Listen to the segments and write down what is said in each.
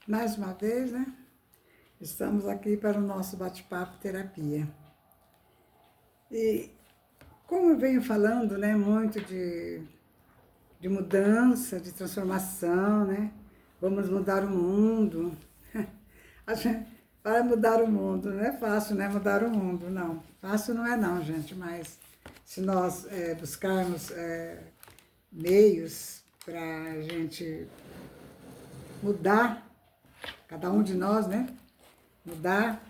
Mais uma vez, né? Estamos aqui para o nosso bate-papo terapia. E como eu venho falando, né, muito de mudança, de transformação, né? Vamos mudar o mundo. Para mudar o mundo, não é fácil, né? Mudar o mundo, não. Fácil não é não, gente, mas se nós buscarmos meios para a gente mudar, cada um de nós, né? Mudar,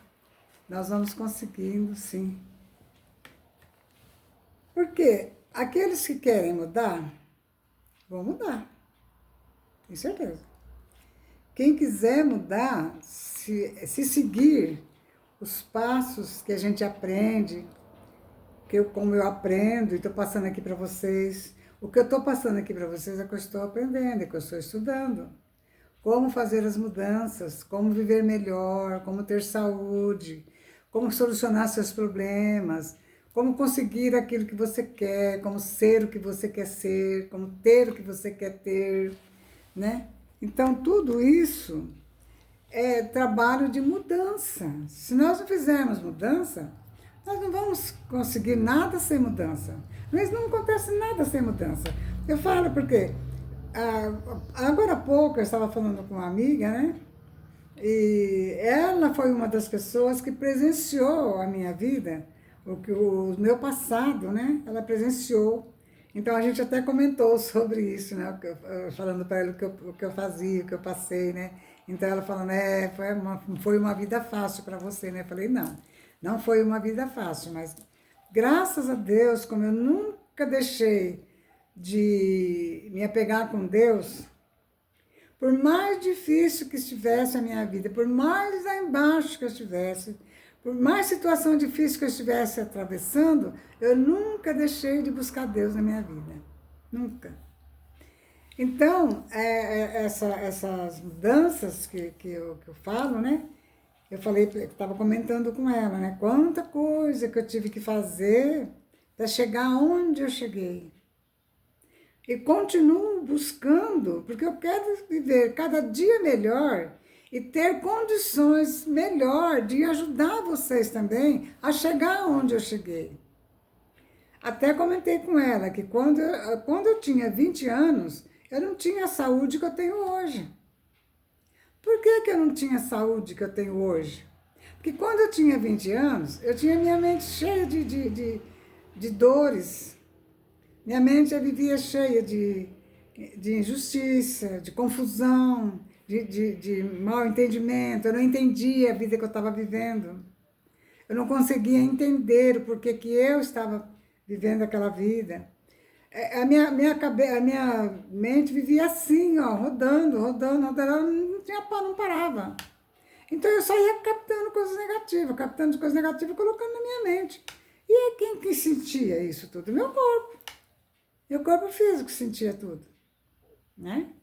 nós vamos conseguindo, sim. Porque aqueles que querem mudar, vão mudar, tenho certeza. Quem quiser mudar, se seguir os passos que a gente aprende, como eu aprendo e estou passando aqui para vocês, o que eu estou passando aqui para vocês é que eu estou aprendendo, é que eu estou estudando. Como fazer as mudanças, como viver melhor, como ter saúde, como solucionar seus problemas, como conseguir aquilo que você quer, como ser o que você quer ser, como ter o que você quer ter, né? Então, tudo isso é trabalho de mudança. Se nós não fizermos mudança, nós não vamos conseguir nada sem mudança. Mas não acontece nada sem mudança. Eu falo porque agora há pouco eu estava falando com uma amiga, né? E ela foi uma das pessoas que presenciou a minha vida, o meu passado, né? Ela presenciou. Então a gente até comentou sobre isso, né? Falando para ela o que eu fazia, o que eu passei, né? Então ela falando, foi uma vida fácil para você, né? Eu falei, não, não foi uma vida fácil, mas graças a Deus, como eu nunca deixei de me apegar com Deus, por mais difícil que estivesse a minha vida, por mais lá embaixo que eu estivesse, por mais situação difícil que eu estivesse atravessando, eu nunca deixei de buscar Deus na minha vida. Nunca. Então, essas mudanças que eu falo, né? Eu falei, estava comentando com ela, né? Quanta coisa que eu tive que fazer para chegar onde eu cheguei. E continuo buscando, porque eu quero viver cada dia melhor e ter condições melhor de ajudar vocês também a chegar onde eu cheguei. Até comentei com ela que quando eu tinha 20 anos, eu não tinha a saúde que eu tenho hoje. Por que eu não tinha a saúde que eu tenho hoje? Porque quando eu tinha 20 anos, eu tinha minha mente cheia de dores. Minha mente já vivia cheia de injustiça, de confusão, de mal entendimento. Eu não entendia a vida que eu estava vivendo. Eu não conseguia entender o porquê que eu estava vivendo aquela vida. A minha mente vivia assim, ó, rodando, ela não parava. Então eu só ia captando coisas negativas, colocando na minha mente. E é quem que sentia isso tudo? Meu corpo. Meu corpo físico sentia tudo, né?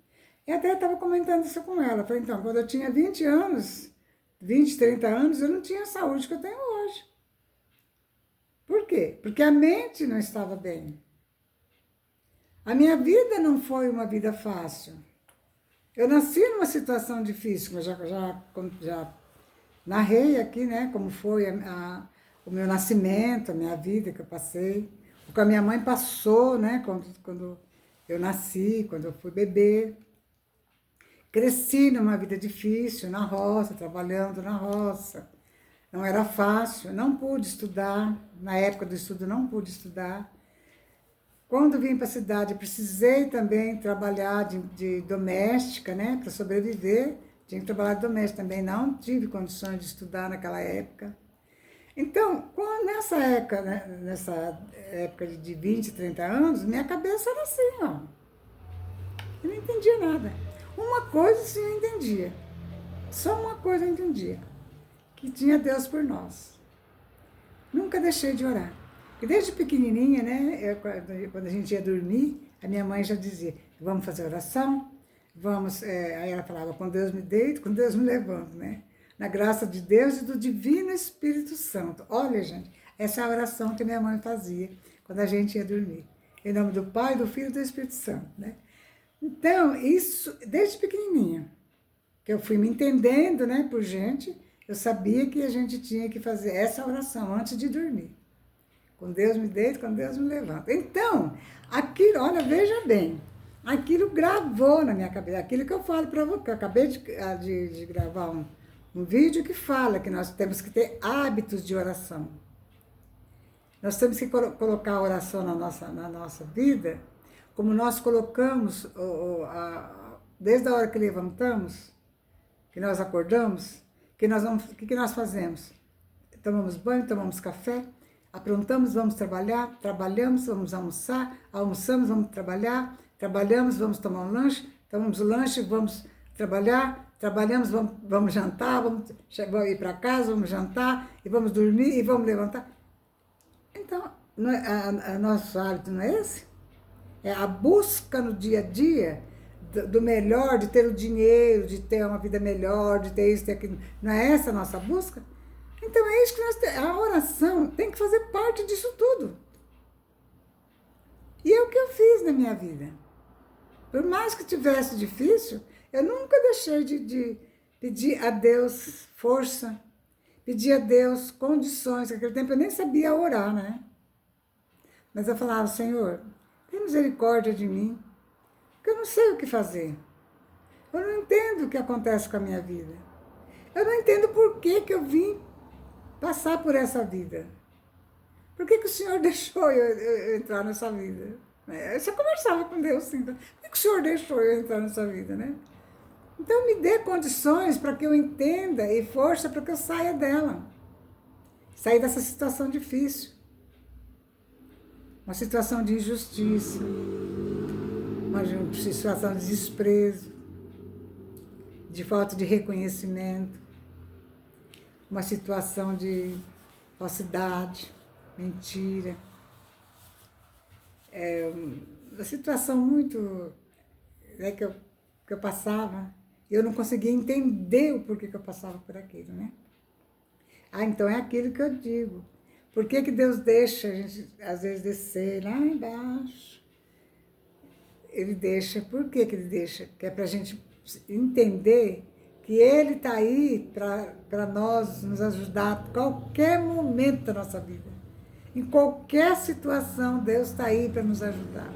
E até estava comentando isso com ela. Falei, então, quando eu tinha 20 anos, 20, 30 anos, eu não tinha a saúde que eu tenho hoje. Por quê? Porque a mente não estava bem. A minha vida não foi uma vida fácil. Eu nasci numa situação difícil, mas já narrei aqui, né, como foi o meu nascimento, a minha vida que eu passei, o que a minha mãe passou, né, quando eu nasci, quando eu fui bebê. Cresci numa vida difícil, na roça, trabalhando na roça. Não era fácil, não pude estudar, na época do estudo não pude estudar. Quando vim para a cidade, precisei também trabalhar de doméstica, né, para sobreviver. Tinha que trabalhar de doméstica também, não tive condições de estudar naquela época. Então, nessa época de 20, 30 anos, minha cabeça era assim, ó. Eu não entendia nada. Uma coisa sim eu entendia. Só uma coisa eu entendia. Que tinha Deus por nós. Nunca deixei de orar. E desde pequenininha, né, quando a gente ia dormir, a minha mãe já dizia, vamos fazer oração? Aí ela falava, com Deus me deito, com Deus me levanto, né? Na graça de Deus e do Divino Espírito Santo. Olha, gente, essa é a oração que minha mãe fazia quando a gente ia dormir. Em nome do Pai, do Filho e do Espírito Santo, né? Então, isso desde pequenininha. que eu fui me entendendo, né, por gente, eu sabia que a gente tinha que fazer essa oração antes de dormir. Com Deus me deito, com Deus me levanto. Então, aquilo, olha, veja bem, aquilo gravou na minha cabeça, aquilo que eu falo para você, eu acabei de gravar um vídeo que fala que nós temos que ter hábitos de oração. Nós temos que colocar a oração na nossa vida, como nós colocamos, desde a hora que levantamos, que nós acordamos, o que nós fazemos? Tomamos banho, tomamos café, aprontamos, vamos trabalhar, trabalhamos, vamos almoçar, almoçamos, vamos trabalhar, trabalhamos, vamos tomar um lanche, tomamos o lanche, vamos trabalhar, trabalhamos, vamos jantar, vamos ir para casa, vamos jantar, e vamos dormir, e vamos levantar. Então, nosso hábito não é esse? É a busca no dia a dia do melhor, de ter o dinheiro, de ter uma vida melhor, de ter isso, ter aquilo. Não é essa a nossa busca? Então é isso que nós temos. A oração tem que fazer parte disso tudo. E é o que eu fiz na minha vida. Por mais que tivesse difícil, eu nunca deixei de pedir a Deus força, pedir a Deus condições. Naquele tempo eu nem sabia orar, né? Mas eu falava, Senhor, tem misericórdia de mim, porque eu não sei o que fazer. Eu não entendo o que acontece com a minha vida. Eu não entendo por que eu vim passar por essa vida. Por que o Senhor deixou eu entrar nessa vida? Eu só conversava com Deus assim. Por que o Senhor deixou eu entrar nessa vida, né? Então me dê condições para que eu entenda e força para que eu saia dela. Saia dessa situação difícil. Uma situação de injustiça. Uma situação de desprezo. De falta de reconhecimento. Uma situação de falsidade, mentira. Uma situação muito que eu passava. Eu não conseguia entender o porquê que eu passava por aquilo, né? Então é aquilo que eu digo. Por que Deus deixa a gente, às vezes, descer lá embaixo? Ele deixa, por que Ele deixa? Que é para a gente entender que Ele está aí para nós, nos ajudar a qualquer momento da nossa vida. Em qualquer situação, Deus está aí para nos ajudar.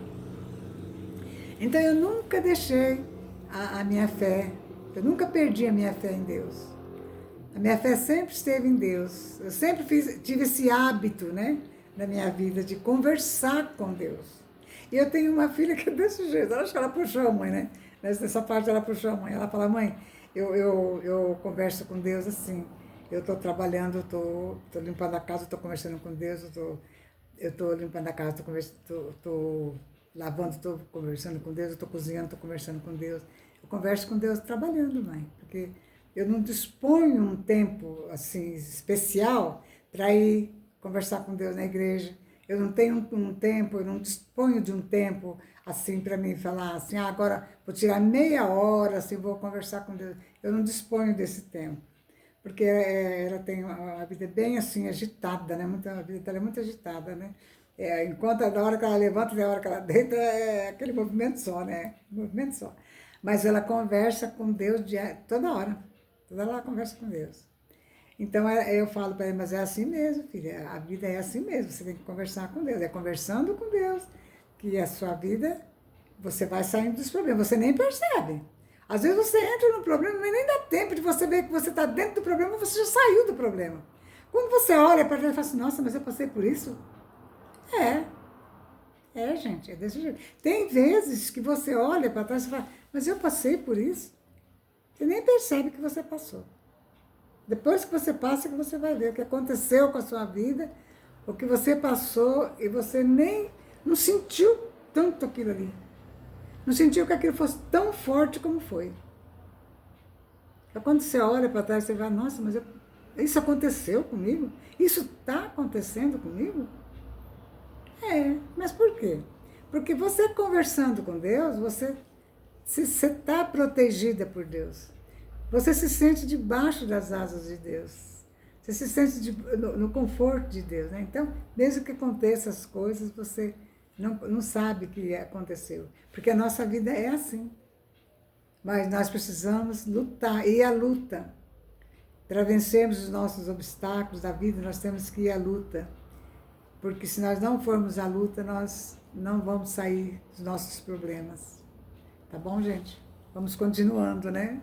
Então eu nunca deixei a minha fé, eu nunca perdi a minha fé em Deus. A minha fé sempre esteve em Deus. Eu sempre tive esse hábito, né, na minha vida de conversar com Deus. E eu tenho uma filha que é desse jeito, eu acho que ela puxou a mãe, né? Nessa parte ela puxou a mãe. Ela fala, mãe, eu converso com Deus assim. Eu estou trabalhando, estou limpando a casa, estou conversando com Deus, eu estou limpando a casa, estou lavando, estou conversando com Deus, eu estou cozinhando, estou conversando com Deus. Eu converso com Deus trabalhando, mãe, porque eu não disponho um tempo assim especial para ir conversar com Deus na igreja. Eu não tenho um tempo, eu não disponho de um tempo assim para mim falar assim, agora vou tirar meia hora, assim, vou conversar com Deus. Eu não disponho desse tempo, porque ela tem uma vida bem assim agitada, né? A vida dela é muito agitada, né? Enquanto da hora que ela levanta, da hora que ela deita, é aquele movimento só, né? Movimento só. Mas ela conversa com Deus toda hora. Toda hora ela conversa com Deus. Então eu falo para ela, mas é assim mesmo, filha. A vida é assim mesmo. Você tem que conversar com Deus. É conversando com Deus que a sua vida, você vai saindo dos problemas. Você nem percebe. Às vezes você entra no problema, mas nem dá tempo de você ver que você está dentro do problema, você já saiu do problema. Quando você olha para ele e fala assim, nossa, mas eu passei por isso? Gente, é desse jeito. Tem vezes que você olha para trás e fala, mas eu passei por isso? Você nem percebe que você passou. Depois que você passa, que você vai ver o que aconteceu com a sua vida, o que você passou e você nem não sentiu tanto aquilo ali. Não sentiu que aquilo fosse tão forte como foi. Então, quando você olha para trás, você vai, nossa, mas isso aconteceu comigo? Isso está acontecendo comigo? Mas por quê? Porque você conversando com Deus, você está protegida por Deus. Você se sente debaixo das asas de Deus. Você se sente no conforto de Deus, né? Então, mesmo que aconteçam as coisas, você não sabe o que aconteceu. Porque a nossa vida é assim. Mas nós precisamos lutar, ir à luta. Para vencermos os nossos obstáculos da vida, nós temos que ir à luta. Porque se nós não formos à luta, nós não vamos sair dos nossos problemas. Tá bom, gente? Vamos continuando, né?